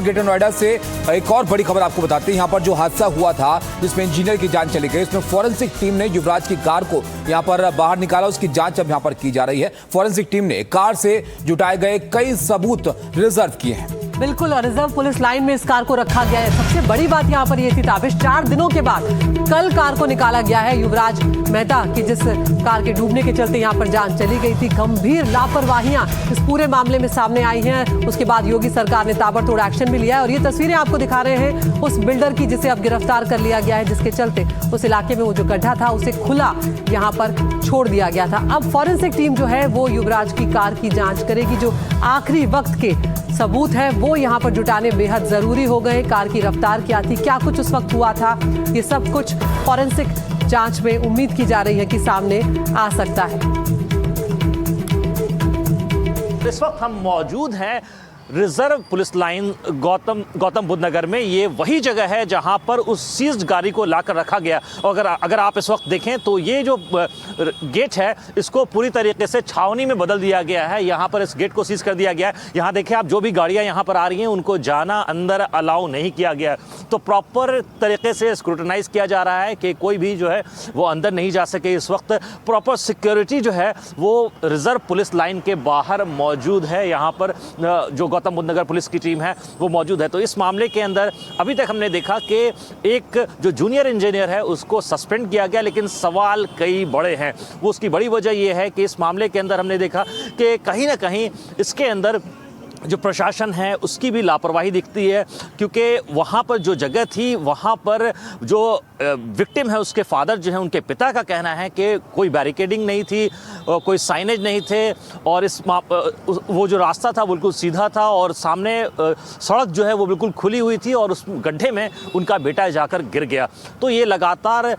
Greater Noida से एक और बड़ी खबर आपको बताते हैं। यहाँ पर जो हादसा हुआ था जिसमें इंजीनियर की जान चली गई, इसमें फॉरेंसिक टीम ने युवराज की कार को यहाँ पर बाहर निकाला। उसकी जांच अब यहाँ पर की जा रही है। फॉरेंसिक टीम ने कार से जुटाए गए कई सबूत रिजर्व किए हैं। बिल्कुल, और रिजर्व पुलिस लाइन में इस कार को रखा गया है। सबसे बड़ी बात यहाँ पर ये थी ताबिश, 4 दिनों के बाद कल कार को निकाला गया है। युवराज मेहता की जिस कार के डूबने के चलते यहाँ पर जान चली गई थी, गंभीर लापरवाहियां इस पूरे मामले में सामने आई हैं। उसके बाद योगी सरकार ने ताबड़तोड़ एक्शन भी लिया है और ये तस्वीरें आपको दिखा रहे हैं उस बिल्डर की जिसे अब गिरफ्तार कर लिया गया है, जिसके चलते उस इलाके में वो जो गड्ढा था उसे खुला यहाँ पर छोड़ दिया गया था। अब फॉरेंसिक टीम जो है वो युवराज की कार की जांच करेगी। जो आखिरी वक्त के सबूत है वो यहाँ पर जुटाने बेहद जरूरी हो गए। कार की रफ्तार क्या थी, क्या कुछ उस वक्त हुआ था, ये सब कुछ फॉरेंसिक जांच में उम्मीद की जा रही है कि सामने आ सकता है। इस वक्त हम मौजूद हैं reserve police line Gautam Buddh Nagar में। ये वही जगह है जहां पर उस सीज्ड गाड़ी को लाकर रखा गया। और अगर आप इस वक्त देखें तो ये जो गेट है इसको पूरी तरीके से छावनी में बदल दिया गया है। यहाँ पर इस गेट को सीज कर दिया गया है। यहाँ देखिए आप, जो भी गाड़ियाँ यहाँ पर आ रही हैं उनको जाना अंदर अलाउ नहीं किया गया। तो प्रॉपर तरीके से स्क्रूटनाइज किया जा रहा है कि कोई भी जो है वो अंदर नहीं जा सके। इस वक्त प्रॉपर सिक्योरिटी जो है वो रिजर्व पुलिस लाइन के बाहर मौजूद है। यहाँ पर जो गौतम बुद्ध नगर पुलिस की टीम है वो मौजूद है। तो इस मामले के अंदर अभी तक हमने देखा कि एक जो जूनियर इंजीनियर है उसको सस्पेंड किया गया, लेकिन सवाल कई बड़े हैं। वो उसकी बड़ी वजह ये है कि इस मामले के अंदर हमने देखा कि कहीं ना कहीं इसके अंदर जो प्रशासन है उसकी भी लापरवाही दिखती है, क्योंकि वहाँ पर जो जगह थी वहाँ पर जो विक्टिम है उसके फादर जो है, उनके पिता का कहना है कि कोई बैरिकेडिंग नहीं थी, कोई साइनेज नहीं थे और वो जो रास्ता था बिल्कुल सीधा था और सामने सड़क जो है वो बिल्कुल खुली हुई थी और उस गड्ढे में उनका बेटा जाकर गिर गया। तो ये लगातार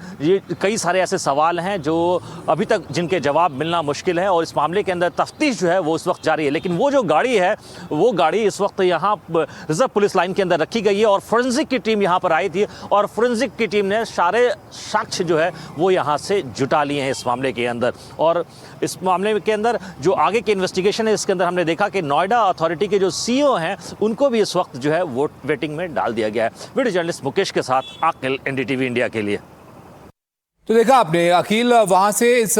कई सारे ऐसे सवाल हैं जो अभी तक जिनके जवाब मिलना मुश्किल है और इस मामले के अंदर तफ्तीश जो है वो इस वक्त जारी है। लेकिन वो जो गाड़ी है वो गाड़ी इस वक्त यहाँ रिजर्व पुलिस लाइन के अंदर रखी गई है और फोरेंसिक की टीम यहाँ पर आई थी और फोरेंसिक की टीम ने सारे साक्ष्य जो है वो यहाँ से जुटा लिए हैं इस मामले के अंदर। और इस मामले के अंदर जो आगे की इन्वेस्टिगेशन है इसके अंदर हमने देखा कि नोएडा अथॉरिटी के जो सीईओ हैं उनको भी इस वक्त जो है वो वेटिंग में डाल दिया गया है। वीडियो जर्नलिस्ट मुकेश के साथ आकिल, एनडीटीवी इंडिया के लिए। तो देखा आपने, अकील वहां से इस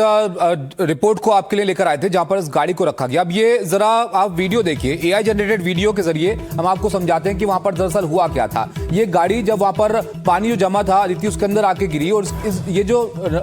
रिपोर्ट को आपके लिए लेकर आए थे जहां पर इस गाड़ी को रखा गया। अब ये जरा आप वीडियो देखिए, एआई जनरेटेड वीडियो के जरिए हम आपको समझाते हैं कि वहां पर दरअसल हुआ क्या था। ये गाड़ी जब वहां पर पानी जो जमा था आदित्य उसके अंदर आके गिरी और ये जो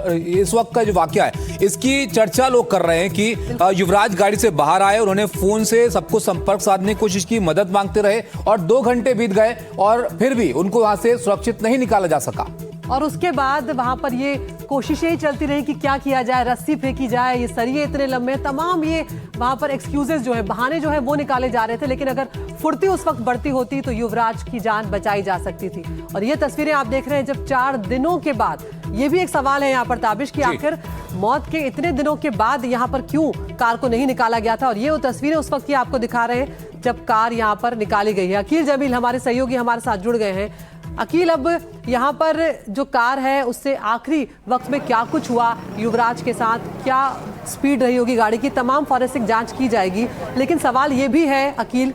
इस वक्त का जो वाकया है इसकी चर्चा लोग कर रहे हैं कि युवराज गाड़ी से बाहर आए, उन्होंने फोन से सबको संपर्क साधने की कोशिश की, मदद मांगते रहे और 2 घंटे बीत गए और फिर भी उनको वहां से सुरक्षित नहीं निकाला जा सका। और उसके बाद वहां पर ये कोशिशें ही चलती रही कि क्या किया जाए, रस्सी फेंकी जाए, ये सरिये इतने लंबे, तमाम ये वहां पर एक्सक्यूजेस जो है, बहाने जो है वो निकाले जा रहे थे। लेकिन अगर फुर्ती उस वक्त बढ़ती होती तो युवराज की जान बचाई जा सकती थी। और ये तस्वीरें आप देख रहे हैं जब 4 दिनों के बाद, ये भी एक सवाल है यहाँ पर ताबिश की आखिर मौत के इतने दिनों के बाद यहाँ पर क्यों कार को नहीं निकाला गया था। और ये वो तस्वीरें उस वक्त की आपको दिखा रहे हैं जब कार यहाँ पर निकाली गई है। अकील जमील हमारे सहयोगी हमारे साथ जुड़ गए हैं। अकील, अब यहाँ पर जो कार है उससे आखिरी वक्त में क्या कुछ हुआ, युवराज के साथ क्या स्पीड रही होगी गाड़ी की, तमाम फॉरेंसिक जांच की जाएगी। लेकिन सवाल ये भी है अकील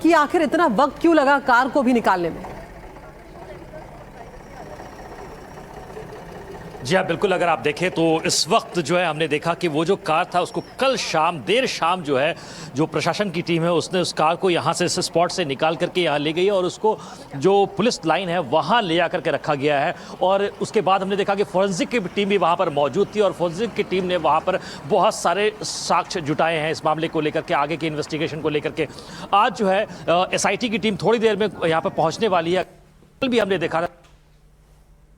कि आखिर इतना वक्त क्यों लगा कार को भी निकालने में। जी हाँ, बिल्कुल। अगर आप देखें तो इस वक्त जो है हमने देखा कि वो जो कार था उसको कल शाम देर शाम जो है जो प्रशासन की टीम है उसने उस कार को यहाँ से इस स्पॉट से निकाल करके यहाँ ले गई और उसको जो पुलिस लाइन है वहाँ ले आकर के रखा गया है। और उसके बाद हमने देखा कि फोरेंसिक की टीम भी वहाँ पर मौजूद थी और फोरेंसिक की टीम ने वहाँ पर बहुत सारे साक्ष्य जुटाए हैं इस मामले को लेकर के, आगे के इन्वेस्टिगेशन को लेकर के। आज जो है एसआईटी की टीम थोड़ी देर में यहाँ पर पहुँचने वाली है। कल भी हमने देखा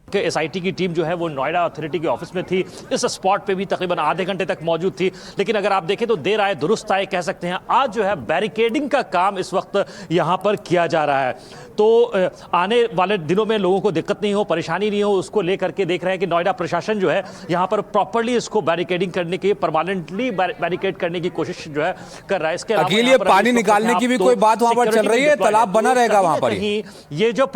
कि एसआईटी की टीम जो है वो नोएडा अथॉरिटी के ऑफिस में थी, इस स्पॉट पे भी तकरीबन आधे घंटे तक मौजूद थी। लेकिन अगर आप देखें तो देर आए दुरुस्त आए कह सकते हैं। आज जो है बैरिकेडिंग का काम इस वक्त यहाँ पर किया जा रहा है, तो आने वाले दिनों में लोगों को दिक्कत नहीं हो, परेशानी नहीं हो, उसको लेकर के देख रहे हैं कि नोएडा प्रशासन जो है यहाँ पर प्रॉपर्ली इसको बैरिकेडिंग करने की, परमानेंटली बैरिकेड करने की कोशिश जो है कर रहा है। इसके अकेले पानी निकालने की भी कोई बात वहां पर चल रही है, तालाब बना रहेगा वहां पर। ये जो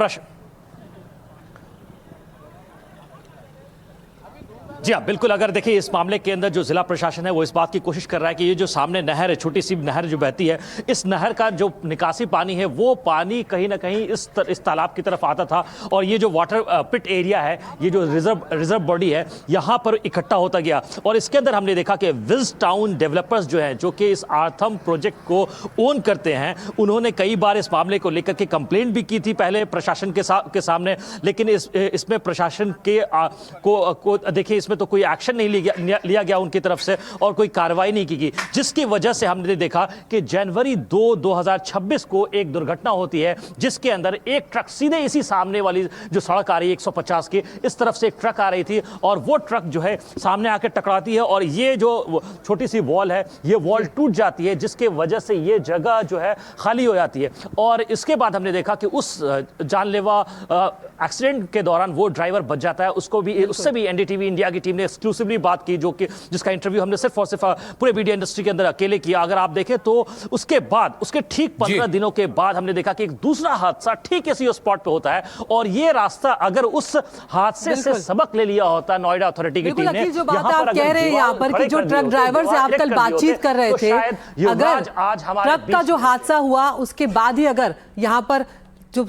जी हाँ, बिल्कुल। अगर देखिए इस मामले के अंदर जो जिला प्रशासन है वो इस बात की कोशिश कर रहा है कि ये जो सामने नहर है, छोटी सी नहर जो बहती है, इस नहर का जो निकासी पानी है वो पानी कहीं ना कहीं इस तालाब की तरफ आता था और ये जो वाटर पिट एरिया है, ये जो रिजर्व बॉडी है, यहाँ पर इकट्ठा होता गया। और इसके अंदर हमने देखा कि विल्स टाउन डेवलपर्स जो है, जो कि इस आर्थम प्रोजेक्ट को ओन करते हैं, उन्होंने कई बार इस मामले को लेकर के कंप्लेंट भी की थी पहले प्रशासन के सामने, लेकिन इसमें प्रशासन को देखिए इसमें तो कोई एक्शन नहीं लिया गया उनकी तरफ से और कोई कार्रवाई नहीं की गई, जिसकी वजह से हमने देखा कि जनवरी 2, 2026 को एक दुर्घटना होती है जिसके अंदर एक ट्रक सीधे इसी सामने वाली जो सड़क आ रही है 150 की, इस तरफ से एक ट्रक आ रही थी और वो ट्रक जो है सामने आकर टकराती है और ये जो छोटी सी वॉल है, ये वॉल टूट जाती है, जिसके वजह से ये जगह जो है खाली हो जाती है। और इसके बाद हमने देखा कि उस जानलेवा एक्सीडेंट के दौरान वो ड्राइवर बच जाता है, उससे भी एनडीटीवी इंडिया की टीम ने एक्सक्लूसिवली बात की, जो कि जिसका इंटरव्यू हमने सिर्फ और सिर्फ पूरे मीडिया इंडस्ट्री के अंदर अकेले किया। अगर आप देखें तो उसके बाद, उसके ठीक 15 दिनों के बाद हमने देखा कि एक दूसरा हादसा ठीक इसी स्पॉट पे होता है और ये रास्ता अगर उस हादसे से सबक ले लिया होता नोएडा अथॉरिटी की टीम ने, जो बात आप कह रहे हैं यहाँ पर कि जो ट्रक ड्राइवर से आप कल बातचीत कर रहे थे, अगर ट्रक का जो हादसा हुआ उसके बाद ही अगर यहाँ पर जो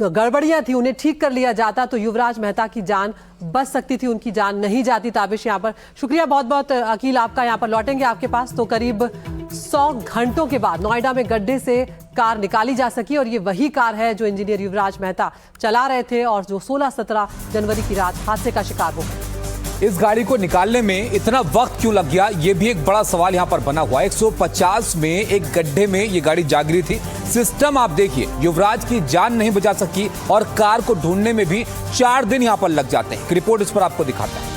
गड़बड़ियां थी उन्हें ठीक कर लिया जाता तो युवराज मेहता की जान बच सकती थी, उनकी जान नहीं जाती। ताबिश यहाँ पर शुक्रिया बहुत बहुत अकील आपका। यहाँ पर लौटेंगे आपके पास। तो करीब 100 घंटों के बाद नोएडा में गड्ढे से कार निकाली जा सकी और ये वही कार है जो इंजीनियर युवराज मेहता चला रहे थे और जो 16-17 जनवरी की रात हादसे का शिकार हो गए। इस गाड़ी को निकालने में इतना वक्त क्यों लग गया, ये भी एक बड़ा सवाल यहां पर बना हुआ है। 150 में एक गड्ढे में ये गाड़ी जा गिरी थी। सिस्टम आप देखिए, युवराज की जान नहीं बचा सकी और कार को ढूंढने में भी 4 दिन यहां पर लग जाते हैं। रिपोर्ट इस पर आपको दिखाता है।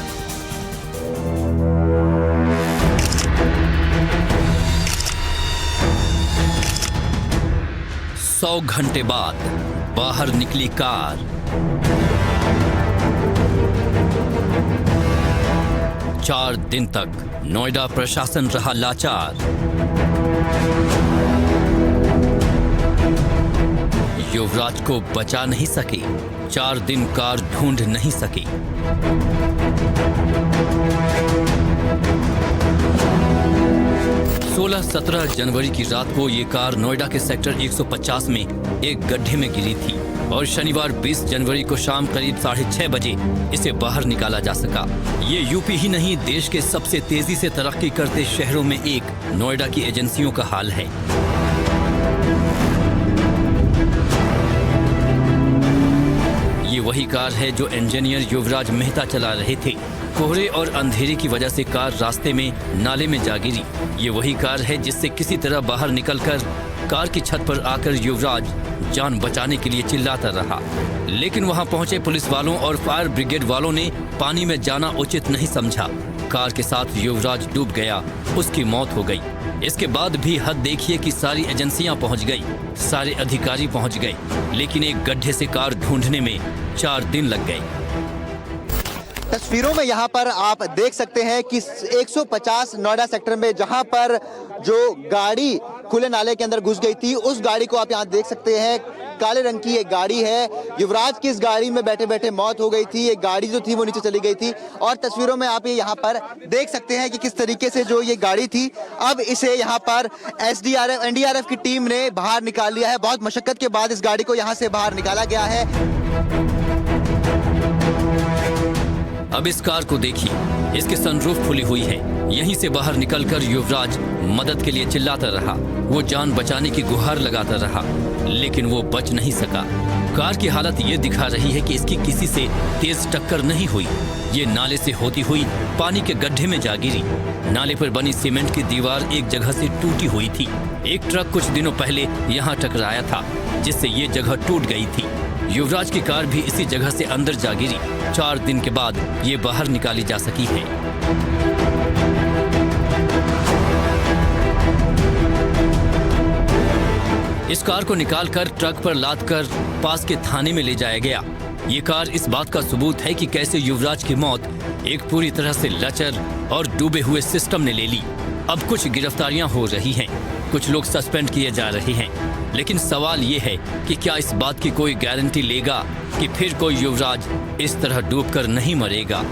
100 घंटे बाद बाहर निकली कार। 4 दिन तक नोएडा प्रशासन रहा लाचार। युवराज को बचा नहीं सके, 4 दिन कार ढूंढ नहीं सकी। सोलह 17 जनवरी की रात को ये कार नोएडा के सेक्टर 150 में एक गड्ढे में गिरी थी और शनिवार 20 जनवरी को शाम करीब 6:30 बजे इसे बाहर निकाला जा सका। ये यूपी ही नहीं, देश के सबसे तेजी से तरक्की करते शहरों में एक नोएडा की एजेंसियों का हाल है। ये वही कार है जो इंजीनियर युवराज मेहता चला रहे थे। कोहरे और अंधेरे की वजह से कार रास्ते में नाले में जा गिरी। ये वही कार है जिससे किसी तरह बाहर निकलकर कार की छत पर आकर युवराज जान बचाने के लिए चिल्लाता रहा, लेकिन वहां पहुंचे पुलिस वालों और फायर ब्रिगेड वालों ने पानी में जाना उचित नहीं समझा। कार के साथ युवराज डूब गया, उसकी मौत हो गई। इसके बाद भी हद देखिए कि सारी एजेंसियां पहुंच गई, सारे अधिकारी पहुंच गए, लेकिन एक गड्ढे से कार ढूंढने में 4 दिन लग गए। तस्वीरों में यहाँ पर आप देख सकते हैं कि 150 नोएडा सेक्टर में जहाँ पर जो गाड़ी खुले नाले के अंदर घुस गई थी, उस गाड़ी को आप यहाँ देख सकते हैं। काले रंग की एक गाड़ी है। युवराज की इस गाड़ी में बैठे बैठे मौत हो गई थी। एक गाड़ी जो थी वो नीचे चली गई थी और तस्वीरों में आप ये यहाँ पर देख सकते हैं कि किस तरीके से जो ये गाड़ी थी, अब इसे यहाँ पर SDRF NDRF की टीम ने बाहर निकाल लिया है। बहुत मशक्कत के बाद इस गाड़ी को यहाँ से बाहर निकाला गया है। अब इस कार को देखिए, इसकी सनरूफ खुली हुई है। यहीं से बाहर निकलकर युवराज मदद के लिए चिल्लाता रहा। वो जान बचाने की गुहार लगाता रहा, लेकिन वो बच नहीं सका। कार की हालत ये दिखा रही है कि इसकी किसी से तेज टक्कर नहीं हुई। ये नाले से होती हुई पानी के गड्ढे में जा गिरी। नाले पर बनी सीमेंट की दीवार एक जगह से टूटी हुई थी। एक ट्रक कुछ दिनों पहले यहाँ टकराया था, जिससे ये जगह टूट गई थी। युवराज की कार भी इसी जगह से अंदर जा गिरी। 4 दिन के बाद ये बाहर निकाली जा सकी है। इस कार को निकालकर ट्रक पर लादकर पास के थाने में ले जाया गया। ये कार इस बात का सबूत है कि कैसे युवराज की मौत एक पूरी तरह से लचर और डूबे हुए सिस्टम ने ले ली। अब कुछ गिरफ्तारियां हो रही हैं, कुछ लोग सस्पेंड किए जा रहे हैं, लेकिन सवाल ये है कि क्या इस बात की कोई गारंटी लेगा कि फिर कोई युवराज इस तरह डूबकर नहीं मरेगा।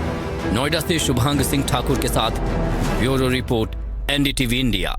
नोएडा से शुभांग सिंह ठाकुर के साथ ब्यूरो रिपोर्ट, एनडीटीवी इंडिया।